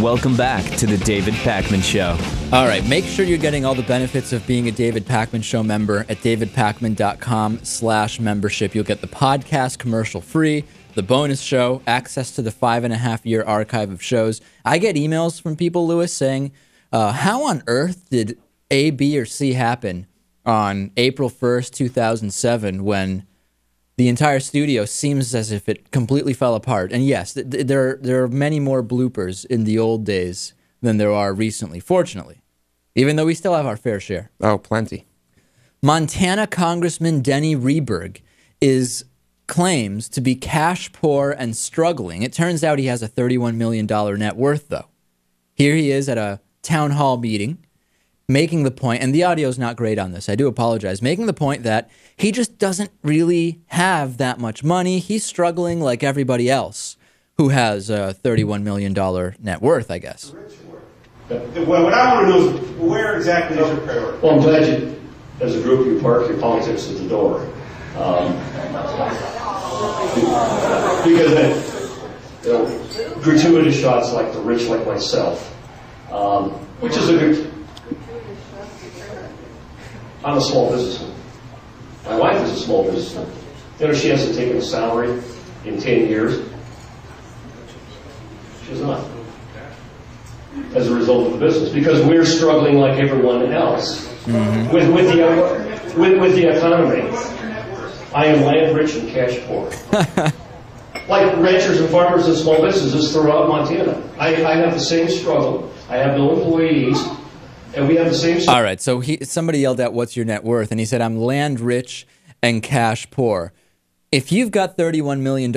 Welcome back to the David Pakman Show. All right, make sure you're getting all the benefits of being a David Pakman Show member at davidpakman.com/membership. You'll get the podcast commercial free, the bonus show, access to the 5.5-year archive of shows. I get emails from people, Lewis, saying, how on earth did A, B, or C happen on April 1st, 2007, when the entire studio seems as if it completely fell apart? And yes, there are many more bloopers in the old days than there are recently, fortunately, even though we still have our fair share. Oh, plenty. Montana Congressman Denny Rehberg claims to be cash poor and struggling. It turns out he has a $31 million net worth, though. Here he is at a town hall meeting, making the point, and the audio's not great on this, I do apologize, making the point that he just doesn't really have that much money. He's struggling like everybody else who has a $31 million net worth, I guess. Well, what I want to know is where exactly is your priority? Well, I'm glad you, as a group, you park your politics at the door. Because gratuitous shots like the rich like myself, which is a good... I'm a small businessman. My wife is a small businessman. She hasn't taken a salary in 10 years. She's not. As a result of the business, because we're struggling like everyone else with the economy. I am land rich and cash poor, like ranchers and farmers and small businesses throughout Montana. I have the same struggle. I have no employees, and we have the same. All right, so somebody yelled out, "What's your net worth?" And he said, "I'm land rich and cash poor." If you've got $31 million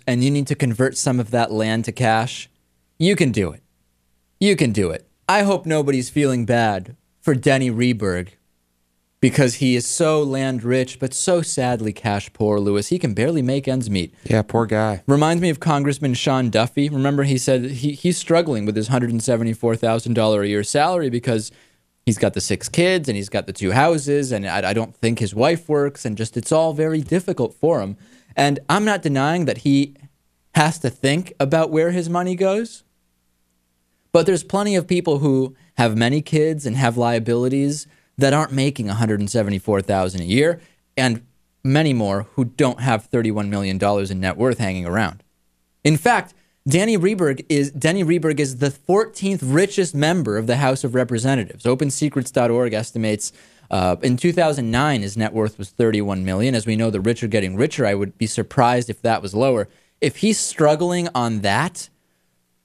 and you need to convert some of that land to cash, you can do it. You can do it. I hope nobody's feeling bad for Denny Rehberg because he is so land rich, but so sadly cash poor, Lewis. He can barely make ends meet. Yeah, poor guy. Reminds me of Congressman Sean Duffy. Remember, he said he's struggling with his $174,000 a year salary because he's got the 6 kids and he's got the 2 houses, and I don't think his wife works, and just it's all very difficult for him. And I'm not denying that he has to think about where his money goes. But there's plenty of people who have many kids and have liabilities that aren't making $174,000 a year, and many more who don't have $31 million in net worth hanging around. In fact, Denny Rehberg is the 14th richest member of the House of Representatives. OpenSecrets.org estimates in 2009 his net worth was $31 million. As we know, the rich are getting richer. I would be surprised if that was lower. If he's struggling on that,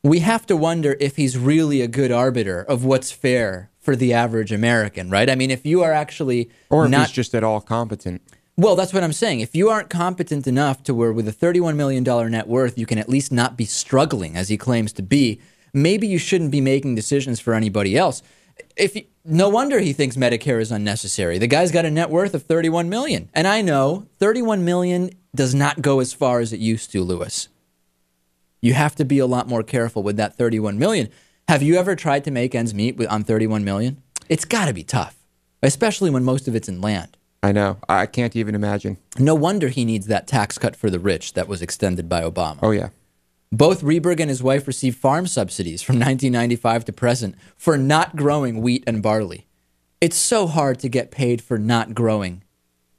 we have to wonder if he's really a good arbiter of what's fair for the average American, right? I mean, if you are actually or if he's just at all competent. Well, that's what I'm saying. If you aren't competent enough to where with a $31 million net worth, you can at least not be struggling as he claims to be, maybe you shouldn't be making decisions for anybody else. No wonder he thinks Medicare is unnecessary. The guy's got a net worth of $31 million. And I know $31 million does not go as far as it used to, Lewis. You have to be a lot more careful with that $31 million. Have you ever tried to make ends meet on $31 million? It's got to be tough, especially when most of it's in land. I know. I can't even imagine. No wonder he needs that tax cut for the rich that was extended by Obama. Oh, yeah. Both Rehberg and his wife received farm subsidies from 1995 to present for not growing wheat and barley. It's so hard to get paid for not growing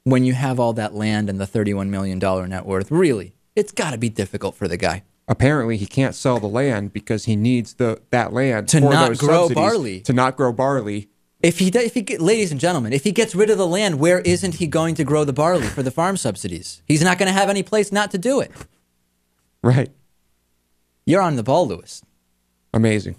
when you have all that land and the $31 million net worth. Really, it's got to be difficult for the guy. Apparently, he can't sell the land because he needs that land to for not those grow subsidies, barley. To not grow barley. Ladies and gentlemen, if he gets rid of the land, where isn't he going to grow the barley for the farm subsidies? He's not going to have any place not to do it. Right. You're on the ball, Lewis. Amazing.